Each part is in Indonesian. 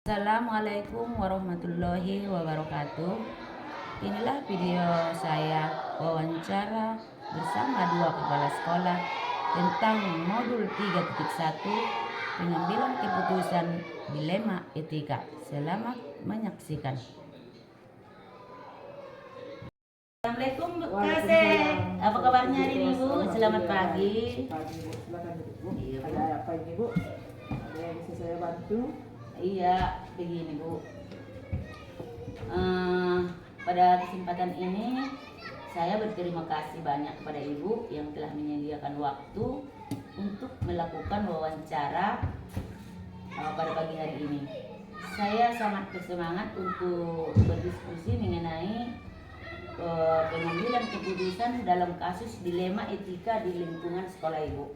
Assalamualaikum warahmatullahi wabarakatuh. Inilah video saya wawancara bersama dua kepala sekolah tentang modul 3.1 pengambilan keputusan dilema etika. Selamat menyaksikan. Assalamualaikum Bu Kasek. Apa kabarnya hari ini Bu? Selamat pagi. Pagi Bu, silakan duduk Bu. Iya, Bu. Ada apa ini Bu? Ada yang bisa saya bantu? Iya, begini Bu. Pada kesempatan ini saya berterima kasih banyak kepada Ibu yang telah menyediakan waktu untuk melakukan wawancara pada pagi hari ini. Saya sangat bersemangat untuk berdiskusi mengenai pengambilan keputusan dalam kasus dilema etika di lingkungan sekolah Ibu.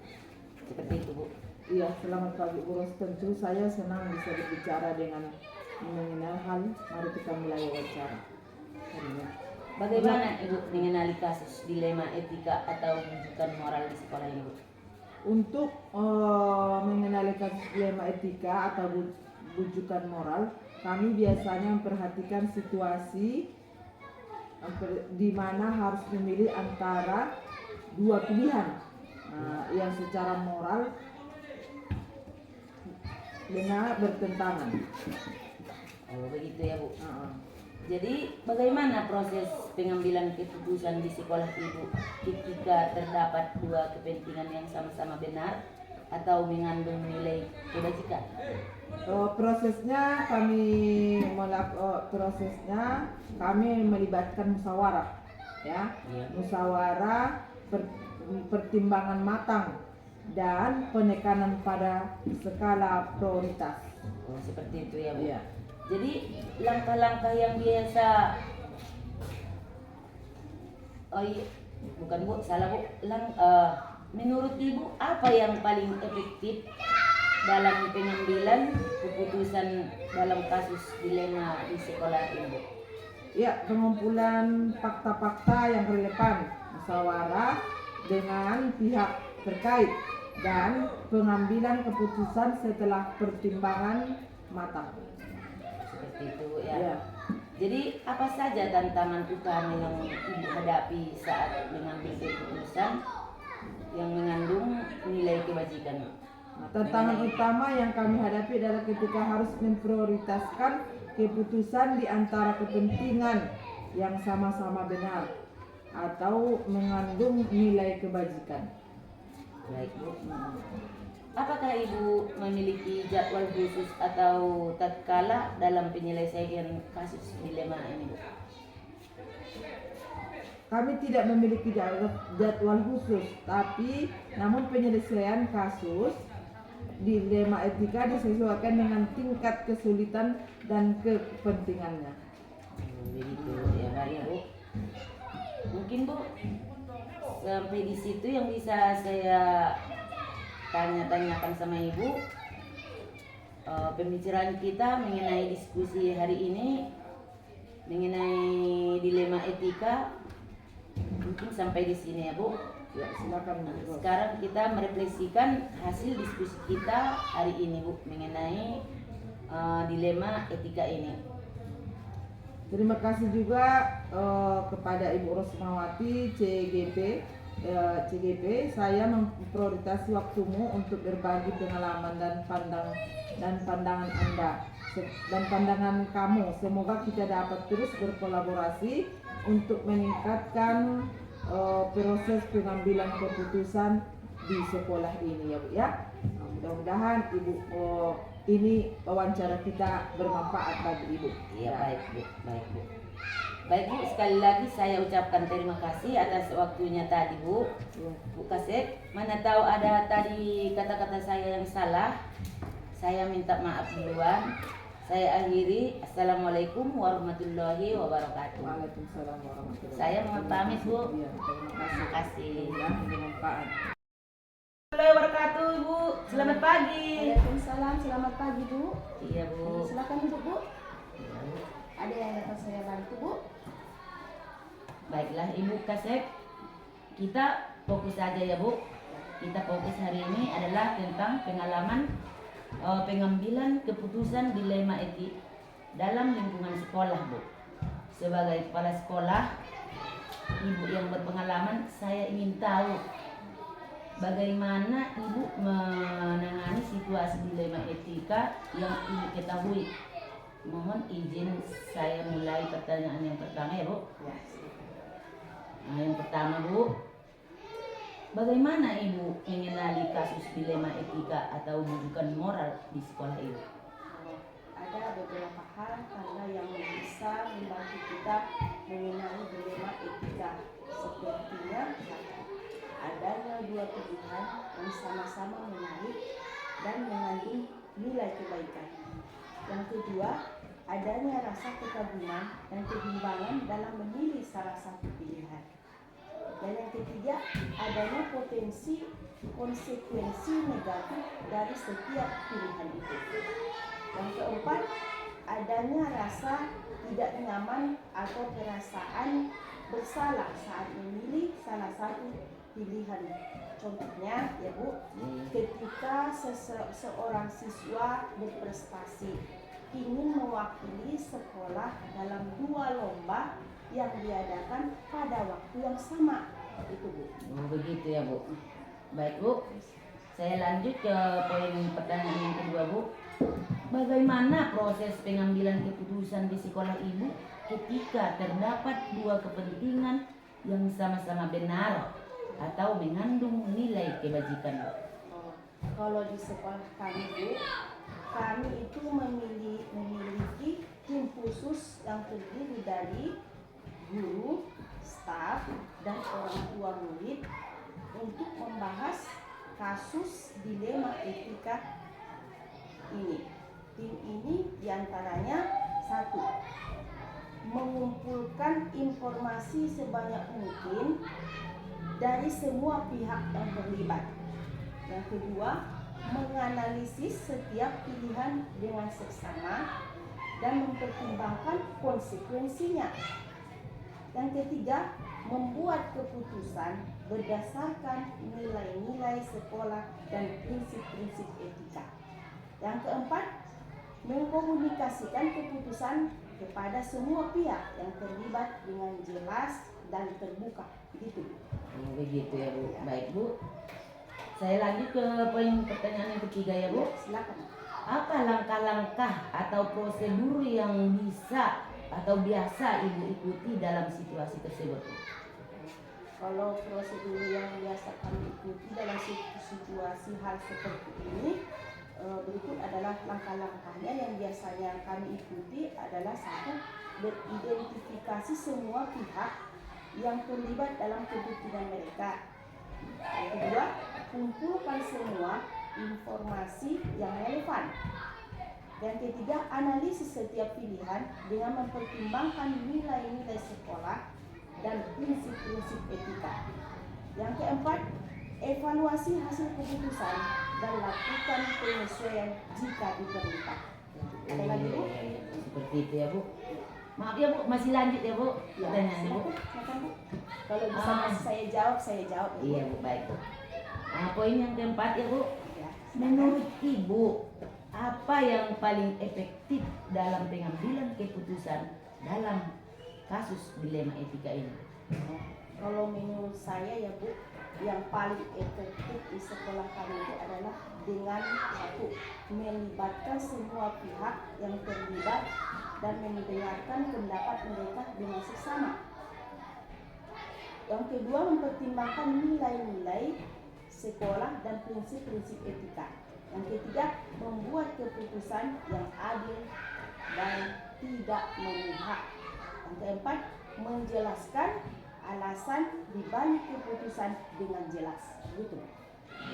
Seperti itu Bu. Iya, selamat pagi Bu Ros. Tentu saya senang bisa berbicara dengan mengenal hal. Mari kita mulai wawancara hari ini. Bagaimana Ibu mengenali kasus dilema etika atau rujukan moral di sekolah ini Bu? Untuk mengenali kasus dilema etika atau rujukan moral, kami biasanya memperhatikan situasi di mana harus memilih antara dua pilihan yang secara moral benar bertentangan. Oh begitu ya Bu. Jadi bagaimana proses pengambilan keputusan di sekolah Ibu ketika terdapat dua kepentingan yang sama-sama benar atau mengandung nilai kebajikan? Prosesnya kami melibatkan musyawarah, ya, musyawarah, pertimbangan matang dan penekanan pada skala prioritas. Oh seperti itu ya Bu. Ya. Jadi langkah-langkah yang biasa, bukan Bu, salah Bu. Menurut Ibu apa yang paling efektif dalam pengambilan keputusan dalam kasus dilema di sekolah Ibu? Ya, pengumpulan fakta-fakta yang relevan, musyawarah dengan pihak terkait dan pengambilan keputusan setelah pertimbangan matang. Seperti itu Bu ya. Ya. Jadi apa saja tantangan utama yang Ibu hadapi saat mengambil keputusan yang mengandung nilai kebajikan? Tantangan utama yang kami hadapi adalah ketika harus memprioritaskan keputusan di antara kepentingan yang sama-sama benar atau mengandung nilai kebajikan. Baik Bu. Apakah Ibu memiliki jadwal khusus atau tatkala dalam penyelesaian kasus dilema ini Bu? Kami tidak memiliki jadwal khusus, tapi namun penyelesaian kasus dilema etika disesuaikan dengan tingkat kesulitan dan kepentingannya. Begitu ya baik Bu. Mungkin Bu sampai di situ yang bisa saya tanya-tanyakan sama Ibu. Pembicaraan kita mengenai diskusi hari ini mengenai dilema etika mungkin sampai di sini ya Bu. Ya, silakan Bu. Sekarang kita merefleksikan hasil diskusi kita hari ini Bu mengenai dilema etika ini. Terima kasih juga kepada Ibu Rosmawati CGP. Saya memprioritasi waktumu untuk berbagi pengalaman dan pandangan Anda dan pandangan kamu. Semoga kita dapat terus berkolaborasi untuk meningkatkan proses pengambilan keputusan di sekolah ini ya Bu ya. Mudah-mudahan Ibu ini wawancara kita bermanfaat bagi Ibu. Iya baik Bu, baik Bu. Baik Bu, sekali lagi saya ucapkan terima kasih atas waktunya tadi Bu. Bu Kasek, mana tahu ada tadi kata-kata saya yang salah. Saya minta maaf duluan. Saya akhiri. Assalamualaikum warahmatullahi wabarakatuh. Waalaikumsalam warahmatullahi wabarakatuh. Saya mohon pamit Bu. Ya, Terima kasih. Bermanfaat. Assalamualaikum wabarakatuh Bu. Selamat pagi. Waalaikumsalam, selamat pagi Bu. Iya Bu. Silakan duduk Bu. Ada yang dapat saya bantu Bu? Baiklah Ibu Kasek, kita fokus saja ya Bu. Kita fokus hari ini adalah tentang pengalaman pengambilan keputusan dilema etik dalam lingkungan sekolah, Bu. Sebagai kepala sekolah, Ibu yang berpengalaman, saya ingin tahu bagaimana Ibu menangani situasi dilema etika yang Ibu ketahui. Mohon izin saya mulai pertanyaan yang pertama ya, Bu. Nah, yang pertama, Bu, bagaimana Ibu mengenali kasus dilema etika atau bujukan moral di sekolah Ibu? Ada beberapa hal karena yang bisa membantu kita mengenali dilema etika. Sepertinya adanya dua pilihan yang sama-sama menarik dan mengandung nilai kebaikan. Yang kedua, adanya rasa kekaguman dan kebimbangan dalam memilih salah satu pilihan. Dan yang ketiga, adanya potensi konsekuensi negatif dari setiap pilihan itu. Yang keempat, adanya rasa tidak nyaman atau perasaan bersalah saat memilih salah satu pilihan. Contohnya ya Bu, ketika seorang siswa berprestasi ingin mewakili sekolah dalam dua lomba yang diadakan pada waktu yang sama, itu Bu. Oh, begitu ya, Bu. Baik, Bu. Saya lanjut ke poin pertanyaan yang kedua, Bu. Bagaimana proses pengambilan keputusan di sekolah Ibu ketika terdapat dua kepentingan yang sama-sama benar atau mengandung nilai kebajikan, Bu? Kalau di sekolah kami Bu, kami itu memiliki tim khusus yang terdiri dari guru, staf, dan orang tua murid untuk membahas kasus dilema etika ini. Tim ini diantaranya satu, mengumpulkan informasi sebanyak mungkin dari semua pihak yang terlibat. Yang kedua, menganalisis setiap pilihan dengan seksama dan mempertimbangkan konsekuensinya. Yang ketiga, membuat keputusan berdasarkan nilai-nilai sekolah dan prinsip-prinsip etika. Yang keempat, mengkomunikasikan keputusan kepada semua pihak yang terlibat dengan jelas dan terbuka. Begitu. Begitu ya, Bu. Baik, Bu. Saya lanjut ke poin pertanyaan yang ketiga ya, Bu. Silakan. Apa langkah-langkah atau prosedur yang bisa atau biasa Ibu ikuti dalam situasi tersebut? Kalau prosedur yang biasa kami ikuti dalam situasi hal seperti ini, berikut adalah langkah-langkahnya yang biasanya kami ikuti adalah satu, beridentifikasi semua pihak yang terlibat dalam kepentingan mereka. Yang kedua, kumpulkan semua informasi yang relevan. Yang ketiga, analisis setiap pilihan dengan mempertimbangkan nilai-nilai sekolah dan prinsip-prinsip etika. Yang keempat, evaluasi hasil keputusan dan lakukan penyesuaian jika diperlukan. Ada lagi Bu? Seperti itu ya, Bu. Maaf ya, Bu, masih lanjut ya, Bu. Pertanyaannya, Bu. Silakan Bu. Kalau bisa saya jawab. Iya, Bu, baik, Bu. Nah, poin yang keempat ya, Bu. Ya, Menurut Ibu, apa yang paling efektif dalam pengambilan keputusan dalam kasus dilema etika ini? kalau menurut saya ya Bu, yang paling efektif di sekolah kami itu adalah dengan satu, melibatkan semua pihak yang terlibat dan mendengarkan pendapat mereka dengan seksama. Yang kedua, mempertimbangkan nilai-nilai sekolah dan prinsip-prinsip etika. Yang ketiga, membuat keputusan yang adil dan tidak memihak. Yang keempat, menjelaskan alasan dibalik keputusan dengan jelas. Begitu.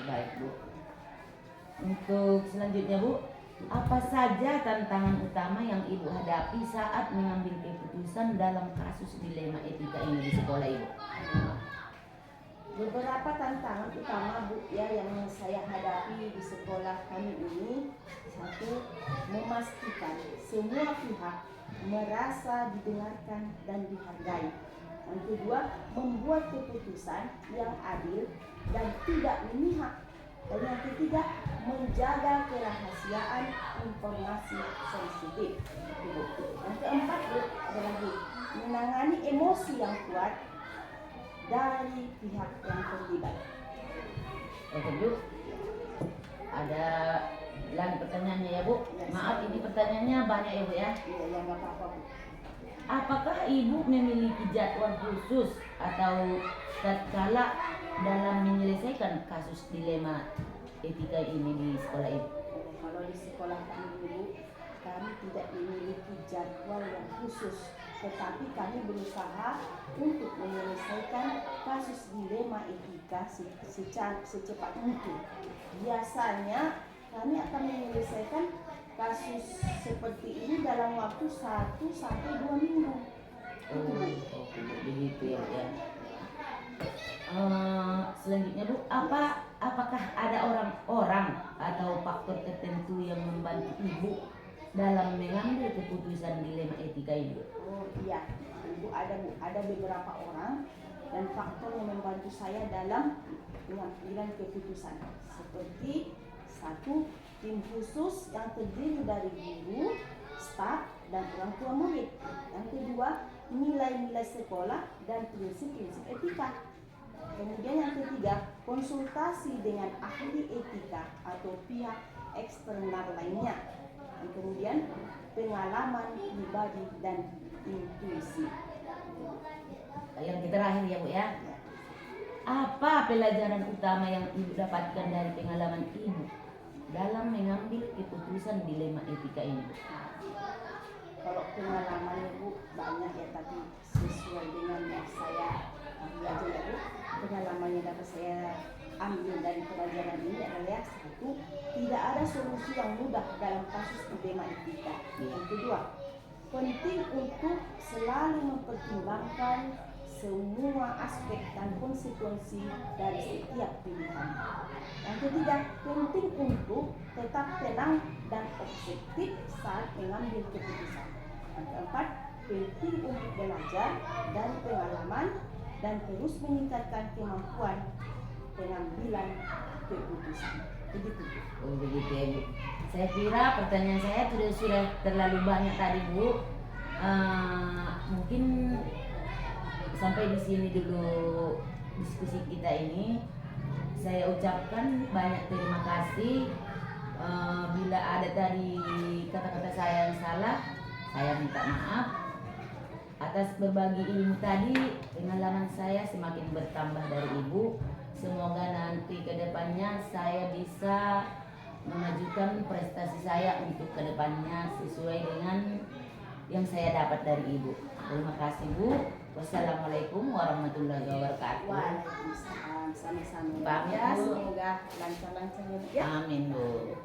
Baik, Bu. Untuk selanjutnya, Bu, apa saja tantangan utama yang Ibu hadapi saat mengambil keputusan dalam kasus dilema etika ini di sekolah Ibu? Beberapa tantangan utama Bu ya yang saya hadapi di sekolah kami ini. Satu, memastikan semua pihak merasa didengarkan dan dihargai. Yang kedua, membuat keputusan yang adil dan tidak memihak. Dan yang ketiga, menjaga kerahasiaan informasi sensitif. Ibu. Yang keempat, Bu, adalah Bu, menangani emosi yang kuat dari pihak yang terlibat. Oke Bu, ada lagi pertanyaannya ya Bu. Maaf ini pertanyaannya banyak ya Bu ya. Iya, ya nggak apa-apa, Bu. Apakah Ibu memiliki jadwal khusus atau tatkala dalam menyelesaikan kasus dilema etika ini di sekolah Ibu? Kalau di sekolah kami dulu, kami tidak memiliki jadwal yang khusus, tetapi kami berusaha untuk menyelesaikan kasus dilema etika secepat mungkin. Biasanya kami akan menyelesaikan kasus seperti ini dalam waktu 1 sampai 2 minggu. Oh, begitu ya Bu ya. Selanjutnya Bu, apakah ada orang-orang atau faktor tertentu yang membantu Ibu dalam mengambil keputusan dilema etika ini? Oh iya, Ibu, ada beberapa orang dan faktor yang membantu saya dalam pengambilan keputusan. Seperti satu, tim khusus yang terdiri dari guru, staf, dan orang tua murid. Yang kedua, nilai-nilai sekolah dan prinsip-prinsip etika. Kemudian yang ketiga, konsultasi dengan ahli etika atau pihak eksternal lainnya. Dan kemudian pengalaman pribadi dan intuisi. Yang terakhir ya Bu ya. Apa pelajaran utama yang Ibu dapatkan dari pengalaman Ibu dalam mengambil keputusan dilema etika ini? Kalau pengalaman Bu banyak ya, tapi sesuai dengan yang saya ambil aja ya Bu. Pengalaman yang dapat saya ambil dari pelajaran ini adalah satu, tidak ada solusi yang mudah dalam kasus dilema etika. Yang kedua, penting untuk selalu mempertimbangkan semua aspek dan konsekuensi dari setiap pilihan. Yang ketiga, penting untuk tetap tenang dan objektif saat mengambil keputusan. Yang keempat, penting untuk belajar dari pengalaman dan terus meningkatkan kemampuan pengambilan keputusan. Begitu. Oh begitu ya Bu. Saya kira pertanyaan saya sudah terlalu banyak tadi Bu. Mungkin sampai di sini dulu diskusi kita ini. Saya ucapkan banyak terima kasih. Bila ada dari kata-kata saya yang salah, saya minta maaf. Atas berbagi ilmu tadi, pengalaman saya semakin bertambah dari Ibu. Semoga nanti ke depannya saya bisa memajukan prestasi saya untuk ke depannya sesuai dengan yang saya dapat dari Ibu. Terima kasih Bu. Wassalamualaikum warahmatullahi wabarakatuh. Waalaikumsalam, sama-sama. Pamit, Ya, Bu. semoga lancar-lancar ya. Amin Bu.